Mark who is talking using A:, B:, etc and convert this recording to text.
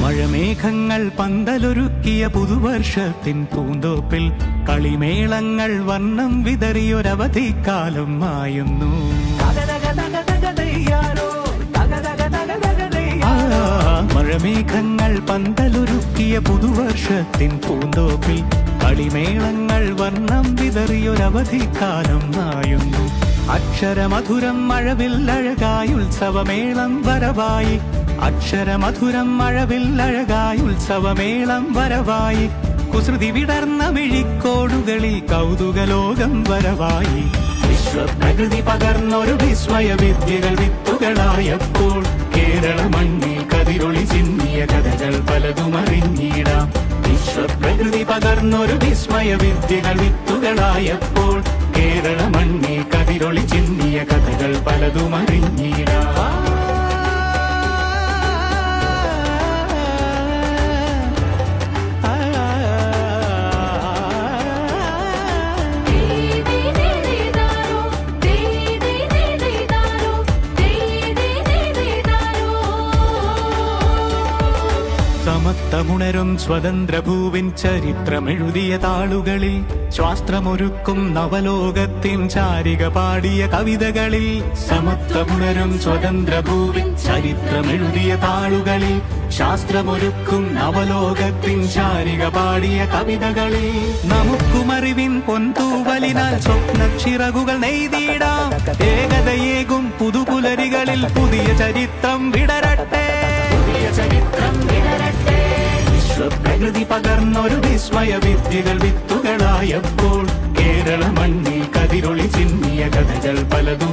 A: മഴമേഘങ്ങൾ പന്തലൊരുക്കിയ പുതുവർഷത്തിൻ പൂന്തോപ്പിൽ കളിമേളങ്ങൾ വർണ്ണം വിതറിയൊരവധിക്കാലം മായുന്നു. മഴമേഘങ്ങൾ പന്തലൊരുക്കിയ പുതുവർഷത്തിൻ പൂന്തോപ്പിൽ കളിമേളങ്ങൾ വർണ്ണം വിതറിയൊരവധിക്കാലം മായുന്നു. അക്ഷരമധുരം മഴവില്ലഴകായി ഉത്സവമേളം വരവായി. അക്ഷരമധുരം മഴവില്ലഴകായി ഉത്സവമേളം വരവായി. കുസൃതി വിടർന്ന മിഴിക്കോടുകളിൽ കൗതുകലോകം വരവായി. വിശ്വപ്രകൃതി പകർന്നൊരു വിസ്മയ വിദ്യകൾ വിത്തുകളായപ്പോൾ കേരള മണ്ണിൽ കതിരൊളി ചിന്നിയ കഥകൾ പലതും അറിഞ്ഞിടാം. വിശ്വപ്രകൃതി പകർന്നൊരു വിസ്മയ വിദ്യകൾ വിത്തുകളായപ്പോൾ കേരള മണ്ണിൽ കതിരൊളി ചിന്നിയ കഥകൾ പലതും അറിഞ്ഞിടാം. സമത്വമുണരും സ്വതന്ത്രഭൂവിൻ ചരിത്രമെഴുതിയ താളുകളിൽ ശാസ്ത്രമൊരുക്കും നവലോകത്തിൻ ചാരിക പാടിയ കവിതകളിൽ. സമത്വമുണരും സ്വതന്ത്രഭൂവിൻ ചരിത്രമെഴുതിയ താളുകളിൽ ശാസ്ത്രമൊരുക്കും നവലോകത്തിൻ ചാരിക പാടിയ കവിതകളിൽ. നമുക്കുമറിവിൻ പൊന്തൂവലിനാൽ സ്വപ്നച്ചിറകുകൾ നെയ്തിടാം. ഏകതയേകും പുതുപുലരികളിൽ പുതിയ ചരിത്രം വിടരട്ടെ. വിശ്വപ്രകൃതി പകർന്നൊരു വിസ്മയ വിദ്യകൾ വിത്തുകളായപ്പോൾ കേരള മണ്ണിൽ കതിരൊളി ചിന്നിയ കഥകൾ പലതും